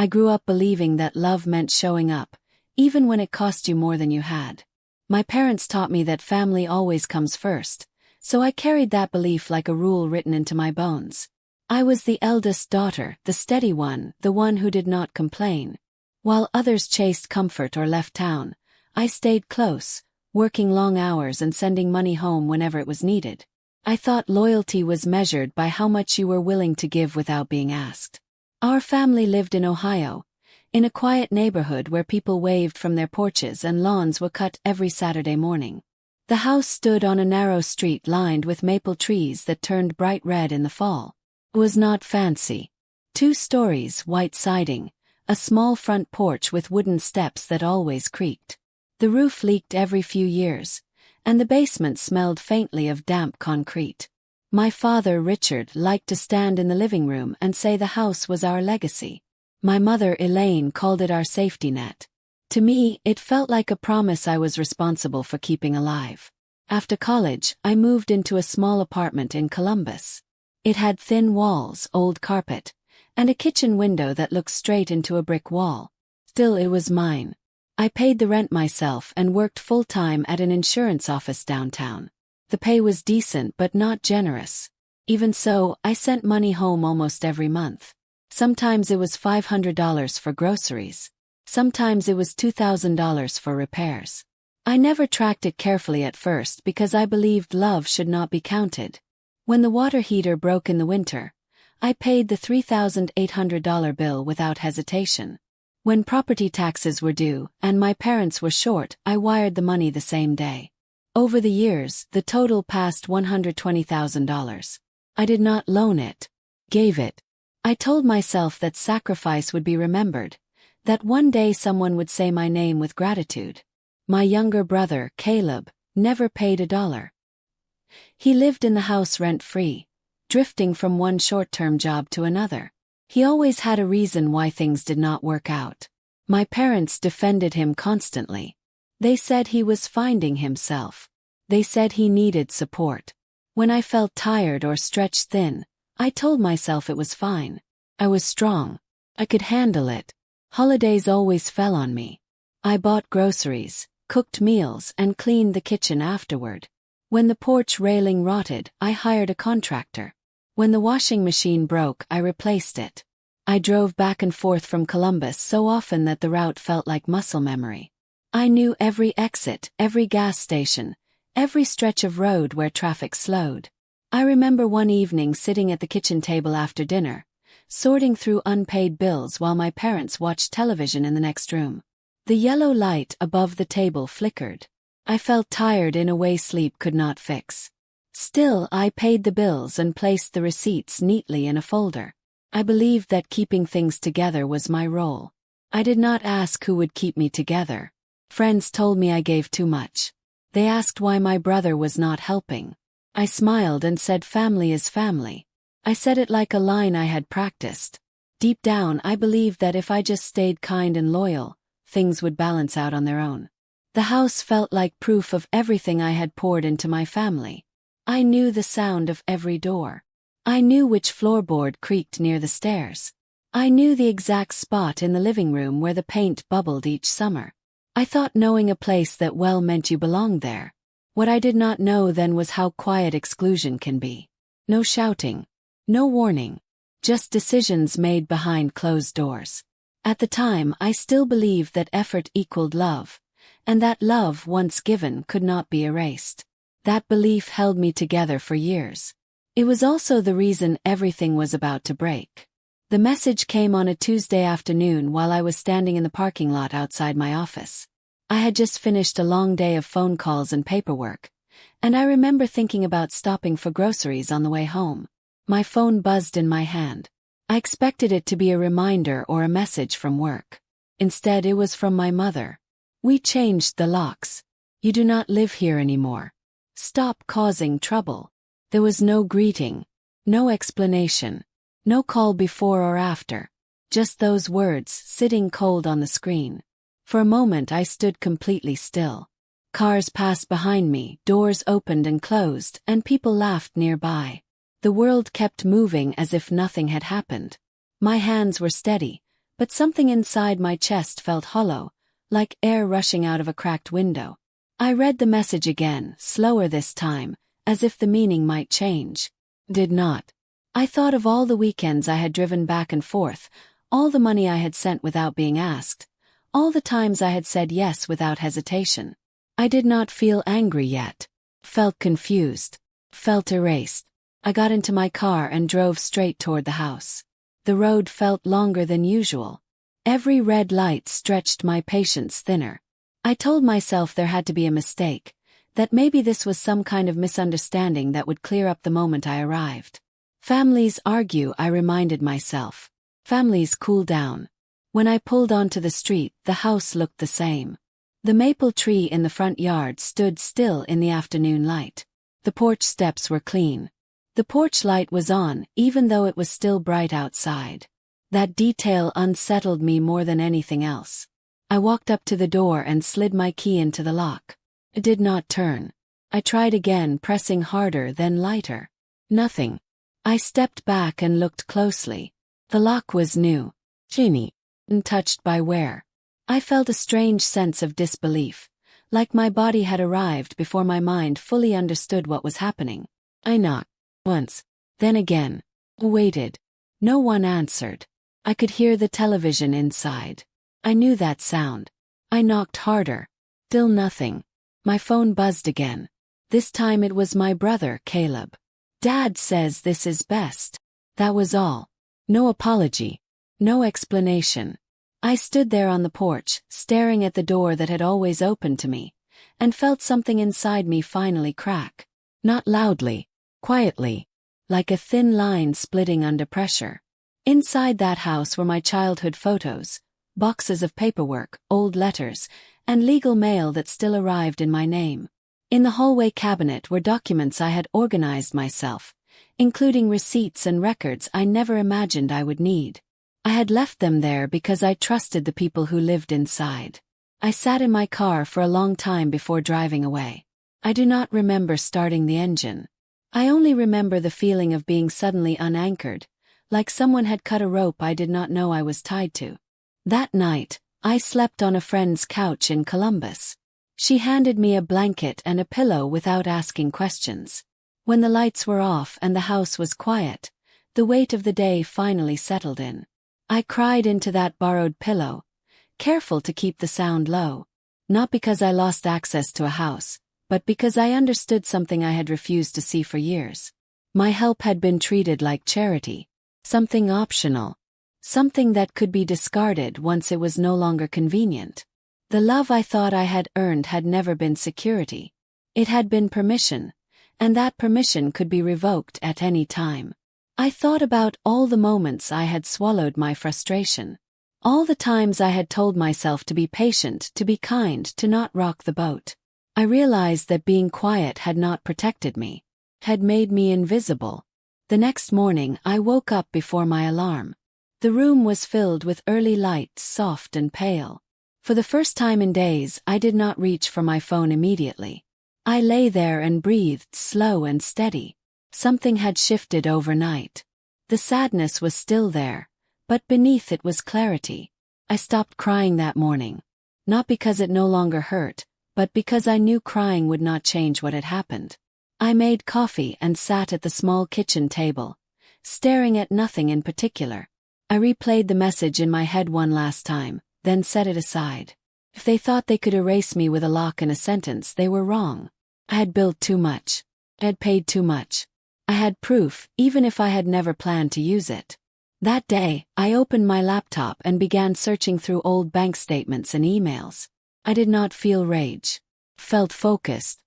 I grew up believing that love meant showing up, even when it cost you more than you had. My parents taught me that family always comes first, so I carried that belief like a rule written into my bones. I was the eldest daughter, the steady one, the one who did not complain. While others chased comfort or left town, I stayed close, working long hours and sending money home whenever it was needed. I thought loyalty was measured by how much you were willing to give without being asked. Our family lived in Ohio, in a quiet neighborhood where people waved from their porches and lawns were cut every Saturday morning. The house stood on a narrow street lined with maple trees that turned bright red in the fall. It was not fancy. 2 stories, white siding, a small front porch with wooden steps that always creaked. The roof leaked every few years, and the basement smelled faintly of damp concrete. My father, Richard, liked to stand in the living room and say the house was our legacy. My mother, Elaine, called it our safety net. To me, it felt like a promise I was responsible for keeping alive. After college, I moved into a small apartment in Columbus. It had thin walls, old carpet, and a kitchen window that looked straight into a brick wall. Still, it was mine. I paid the rent myself and worked full-time at an insurance office downtown. The pay was decent but not generous. Even so, I sent money home almost every month. Sometimes it was $500 for groceries. Sometimes it was $2,000 for repairs. I never tracked it carefully at first because I believed love should not be counted. When the water heater broke in the winter, I paid the $3,800 bill without hesitation. When property taxes were due and my parents were short, I wired the money the same day. Over the years, the total passed $120,000. I did not loan it, gave it. I told myself that sacrifice would be remembered, that one day someone would say my name with gratitude. My younger brother, Caleb, never paid $1. He lived in the house rent-free, drifting from one short-term job to another. He always had a reason why things did not work out. My parents defended him constantly. They said he was finding himself. They said he needed support. When I felt tired or stretched thin, I told myself it was fine. I was strong. I could handle it. Holidays always fell on me. I bought groceries, cooked meals, and cleaned the kitchen afterward. When the porch railing rotted, I hired a contractor. When the washing machine broke, I replaced it. I drove back and forth from Columbus so often that the route felt like muscle memory. I knew every exit, every gas station, every stretch of road where traffic slowed. I remember one evening sitting at the kitchen table after dinner, sorting through unpaid bills while my parents watched television in the next room. The yellow light above the table flickered. I felt tired in a way sleep could not fix. Still, I paid the bills and placed the receipts neatly in a folder. I believed that keeping things together was my role. I did not ask who would keep me together. Friends told me I gave too much. They asked why my brother was not helping. I smiled and said family is family. I said it like a line I had practiced. Deep down, I believed that if I just stayed kind and loyal, things would balance out on their own. The house felt like proof of everything I had poured into my family. I knew the sound of every door. I knew which floorboard creaked near the stairs. I knew the exact spot in the living room where the paint bubbled each summer. I thought knowing a place that well meant you belonged there. What I did not know then was how quiet exclusion can be. No shouting. No warning. Just decisions made behind closed doors. At the time, I still believed that effort equaled love, and that love once given could not be erased. That belief held me together for years. It was also the reason everything was about to break. The message came on a Tuesday afternoon while I was standing in the parking lot outside my office. I had just finished a long day of phone calls and paperwork, and I remember thinking about stopping for groceries on the way home. My phone buzzed in my hand. I expected it to be a reminder or a message from work. Instead, it was from my mother. We changed the locks. You do not live here anymore. Stop causing trouble. There was no greeting, no explanation, no call before or after, just those words sitting cold on the screen. For a moment I stood completely still. Cars passed behind me, doors opened and closed, and people laughed nearby. The world kept moving as if nothing had happened. My hands were steady, but something inside my chest felt hollow, like air rushing out of a cracked window. I read the message again, slower this time, as if the meaning might change. Did not. I thought of all the weekends I had driven back and forth, all the money I had sent without being asked, all the times I had said yes without hesitation. I did not feel angry yet. Felt confused. Felt erased. I got into my car and drove straight toward the house. The road felt longer than usual. Every red light stretched my patience thinner. I told myself there had to be a mistake, that maybe this was some kind of misunderstanding that would clear up the moment I arrived. Families argue, I reminded myself. Families cool down. When I pulled onto the street, the house looked the same. The maple tree in the front yard stood still in the afternoon light. The porch steps were clean. The porch light was on, even though it was still bright outside. That detail unsettled me more than anything else. I walked up to the door and slid my key into the lock. It did not turn. I tried again, pressing harder, then lighter. Nothing. I stepped back and looked closely. The lock was new. Shiny. Untouched by wear. I felt a strange sense of disbelief, like my body had arrived before my mind fully understood what was happening. I knocked. Once. Then again. Waited. No one answered. I could hear the television inside. I knew that sound. I knocked harder. Still nothing. My phone buzzed again. This time it was my brother, Caleb. Dad says this is best. That was all. No apology. No explanation. I stood there on the porch, staring at the door that had always opened to me, and felt something inside me finally crack. Not loudly. Quietly. Like a thin line splitting under pressure. Inside that house were my childhood photos, boxes of paperwork, old letters, and legal mail that still arrived in my name. In the hallway cabinet were documents I had organized myself, including receipts and records I never imagined I would need. I had left them there because I trusted the people who lived inside. I sat in my car for a long time before driving away. I do not remember starting the engine. I only remember the feeling of being suddenly unanchored, like someone had cut a rope I did not know I was tied to. That night, I slept on a friend's couch in Columbus. She handed me a blanket and a pillow without asking questions. When the lights were off and the house was quiet, the weight of the day finally settled in. I cried into that borrowed pillow, careful to keep the sound low. Not because I lost access to a house, but because I understood something I had refused to see for years. My help had been treated like charity, something optional, something that could be discarded once it was no longer convenient. The love I thought I had earned had never been security. It had been permission, and that permission could be revoked at any time. I thought about all the moments I had swallowed my frustration. All the times I had told myself to be patient, to be kind, to not rock the boat. I realized that being quiet had not protected me, had made me invisible. The next morning I woke up before my alarm. The room was filled with early light, soft and pale. For the first time in days, I did not reach for my phone immediately. I lay there and breathed, slow and steady. Something had shifted overnight. The sadness was still there, but beneath it was clarity. I stopped crying that morning. Not because it no longer hurt, but because I knew crying would not change what had happened. I made coffee and sat at the small kitchen table, staring at nothing in particular. I replayed the message in my head one last time, then set it aside. If they thought they could erase me with a lock and a sentence, they were wrong. I had built too much. I had paid too much. I had proof, even if I had never planned to use it. That day, I opened my laptop and began searching through old bank statements and emails. I did not feel rage. Felt focused.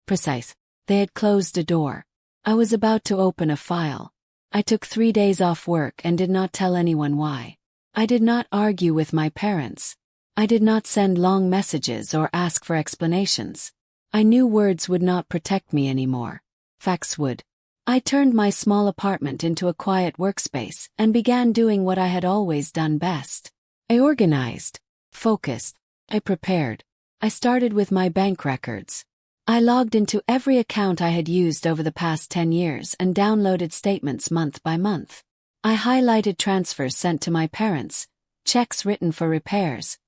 Precise. They had closed a door. I was about to open a file. I took 3 days off work and did not tell anyone why. I did not argue with my parents. I did not send long messages or ask for explanations. I knew words would not protect me anymore. Facts would. I turned my small apartment into a quiet workspace and began doing what I had always done best. I organized. Focused. I prepared. I started with my bank records. I logged into every account I had used over the past 10 years and downloaded statements month by month. I highlighted transfers sent to my parents, checks written for repairs,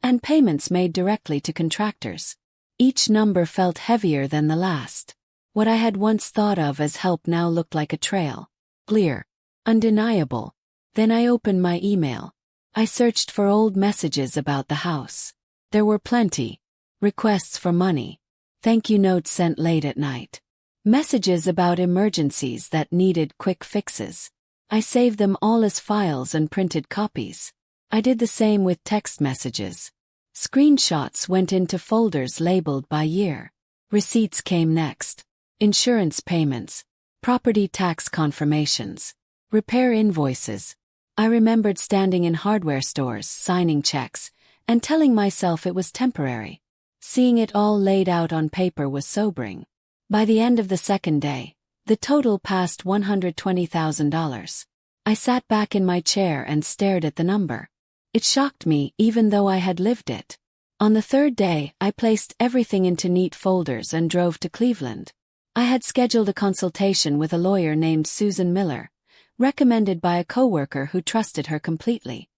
and payments made directly to contractors. Each number felt heavier than the last. What I had once thought of as help now looked like a trail. Clear. Undeniable. Then I opened my email. I searched for old messages about the house. There were plenty. Requests for money. Thank you notes sent late at night. Messages about emergencies that needed quick fixes. I saved them all as files and printed copies. I did the same with text messages. Screenshots went into folders labeled by year. Receipts came next. Insurance payments. Property tax confirmations. Repair invoices. I remembered standing in hardware stores, signing checks, and telling myself it was temporary. Seeing it all laid out on paper was sobering. By the end of the second day, the total passed $120,000. I sat back in my chair and stared at the number. It shocked me even though I had lived it. On the third day, I placed everything into neat folders and drove to Cleveland. I had scheduled a consultation with a lawyer named Susan Miller, recommended by a coworker who trusted her completely.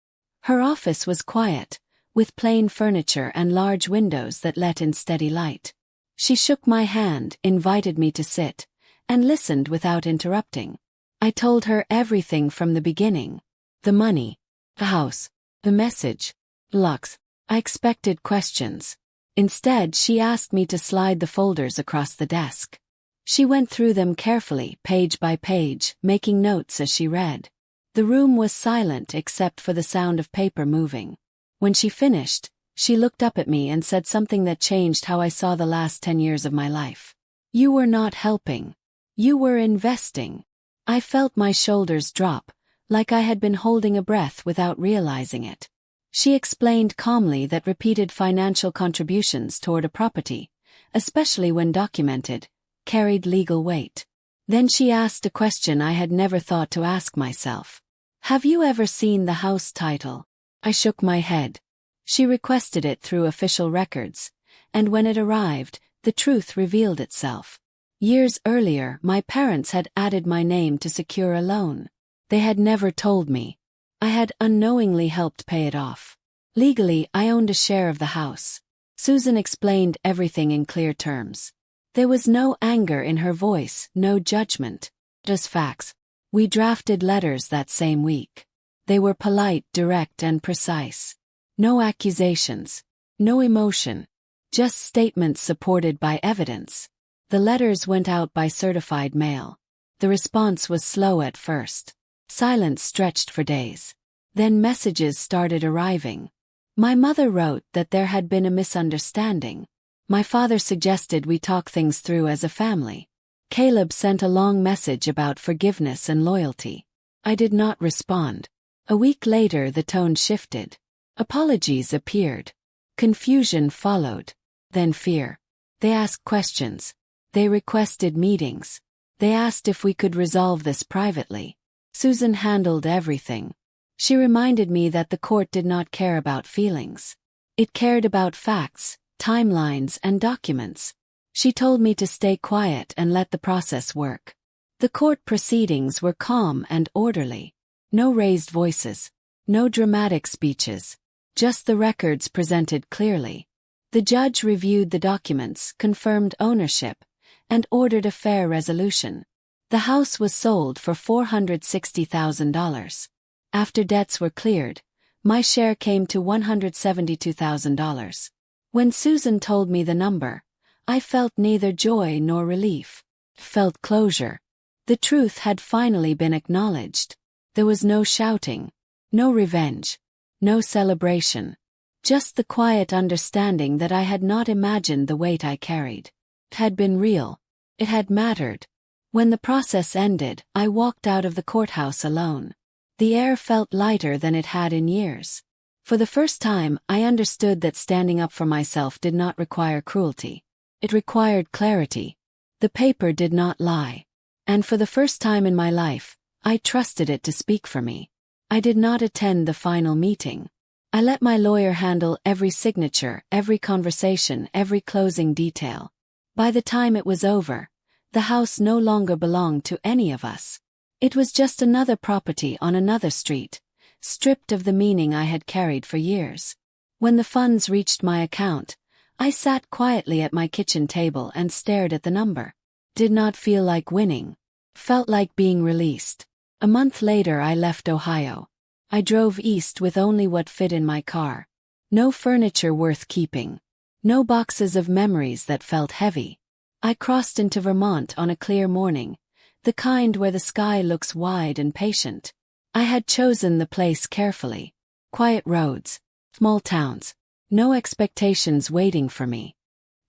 Her office was quiet, with plain furniture and large windows that let in steady light. She shook my hand, invited me to sit, and listened without interrupting. I told her everything from the beginning. The money, the house, the message, locks. I expected questions. Instead, she asked me to slide the folders across the desk. She went through them carefully, page by page, making notes as she read. The room was silent except for the sound of paper moving. When she finished, she looked up at me and said something that changed how I saw the last 10 years of my life. You were not helping. You were investing. I felt my shoulders drop, like I had been holding a breath without realizing it. She explained calmly that repeated financial contributions toward a property, especially when documented, carried legal weight. Then she asked a question I had never thought to ask myself. Have you ever seen the house title? I shook my head. She requested it through official records, and when it arrived, the truth revealed itself. Years earlier, my parents had added my name to secure a loan. They had never told me. I had unknowingly helped pay it off. Legally, I owned a share of the house. Susan explained everything in clear terms. There was no anger in her voice, no judgment. Just facts. We drafted letters that same week. They were polite, direct, and precise. No accusations. No emotion. Just statements supported by evidence. The letters went out by certified mail. The response was slow at first. Silence stretched for days. Then messages started arriving. My mother wrote that there had been a misunderstanding. My father suggested we talk things through as a family. Caleb sent a long message about forgiveness and loyalty. I did not respond. A week later, the tone shifted. Apologies appeared. Confusion followed. Then fear. They asked questions. They requested meetings. They asked if we could resolve this privately. Susan handled everything. She reminded me that the court did not care about feelings. It cared about facts, timelines, and documents. She told me to stay quiet and let the process work. The court proceedings were calm and orderly. No raised voices. No dramatic speeches. Just the records presented clearly. The judge reviewed the documents, confirmed ownership, and ordered a fair resolution. The house was sold for $460,000. After debts were cleared, my share came to $172,000. When Susan told me the number, I felt neither joy nor relief. Felt closure. The truth had finally been acknowledged. There was no shouting, no revenge, no celebration. Just the quiet understanding that I had not imagined the weight I carried. It had been real. It had mattered. When the process ended, I walked out of the courthouse alone. The air felt lighter than it had in years. For the first time, I understood that standing up for myself did not require cruelty. It required clarity. The paper did not lie. And for the first time in my life, I trusted it to speak for me. I did not attend the final meeting. I let my lawyer handle every signature, every conversation, every closing detail. By the time it was over, the house no longer belonged to any of us. It was just another property on another street, stripped of the meaning I had carried for years. When the funds reached my account, I sat quietly at my kitchen table and stared at the number. Did not feel like winning. Felt like being released. A month later I left Ohio. I drove east with only what fit in my car. No furniture worth keeping. No boxes of memories that felt heavy. I crossed into Vermont on a clear morning, the kind where the sky looks wide and patient. I had chosen the place carefully. Quiet roads, small towns, no expectations waiting for me.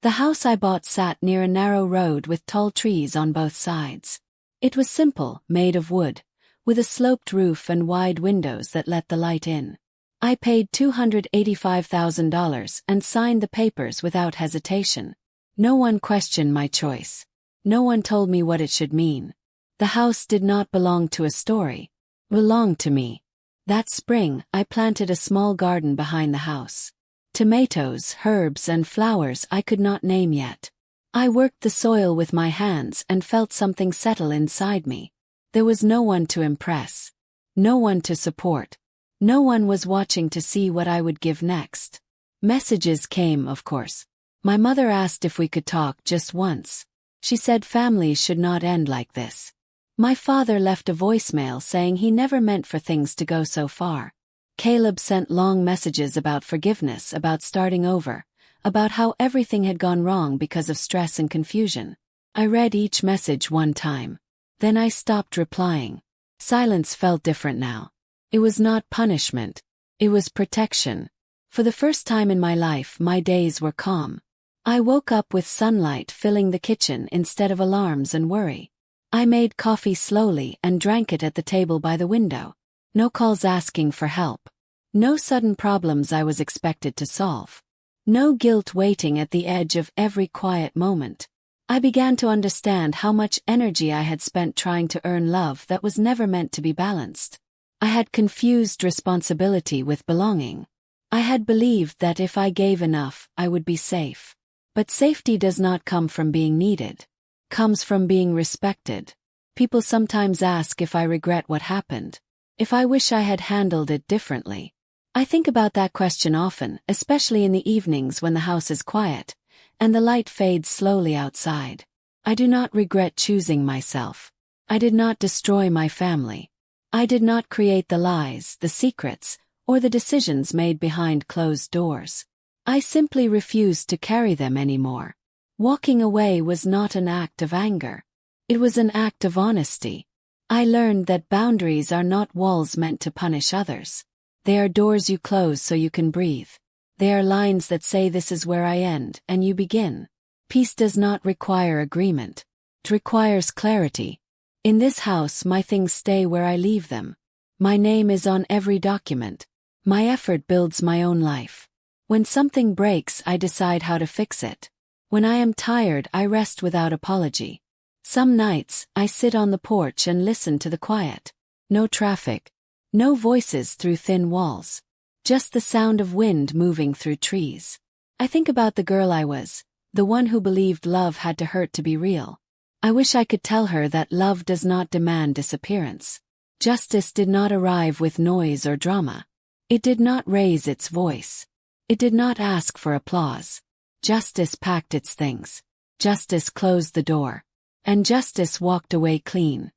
The house I bought sat near a narrow road with tall trees on both sides. It was simple, made of wood, with a sloped roof and wide windows that let the light in. I paid $285,000 and signed the papers without hesitation. No one questioned my choice. No one told me what it should mean. The house did not belong to a story. It belonged to me. That spring, I planted a small garden behind the house. Tomatoes, herbs, and flowers I could not name yet. I worked the soil with my hands and felt something settle inside me. There was no one to impress. No one to support. No one was watching to see what I would give next. Messages came, of course. My mother asked if we could talk just once. She said families should not end like this. My father left a voicemail saying he never meant for things to go so far. Caleb sent long messages about forgiveness, about starting over, about how everything had gone wrong because of stress and confusion. I read each message one time. Then I stopped replying. Silence felt different now. It was not punishment. It was protection. For the first time in my life, my days were calm. I woke up with sunlight filling the kitchen instead of alarms and worry. I made coffee slowly and drank it at the table by the window. No calls asking for help. No sudden problems I was expected to solve. No guilt waiting at the edge of every quiet moment. I began to understand how much energy I had spent trying to earn love that was never meant to be balanced. I had confused responsibility with belonging. I had believed that if I gave enough, I would be safe. But safety does not come from being needed. Comes from being respected. People sometimes ask if I regret what happened. If I wish I had handled it differently. I think about that question often, especially in the evenings when the house is quiet, and the light fades slowly outside. I do not regret choosing myself. I did not destroy my family. I did not create the lies, the secrets, or the decisions made behind closed doors. I simply refused to carry them anymore. Walking away was not an act of anger. It was an act of honesty. I learned that boundaries are not walls meant to punish others. They are doors you close so you can breathe. They are lines that say this is where I end and you begin. Peace does not require agreement. It requires clarity. In this house, my things stay where I leave them. My name is on every document. My effort builds my own life. When something breaks, I decide how to fix it. When I am tired, I rest without apology. Some nights, I sit on the porch and listen to the quiet. No traffic. No voices through thin walls. Just the sound of wind moving through trees. I think about the girl I was, the one who believed love had to hurt to be real. I wish I could tell her that love does not demand disappearance. Justice did not arrive with noise or drama. It did not raise its voice. It did not ask for applause. Justice packed its things. Justice closed the door. And justice walked away clean.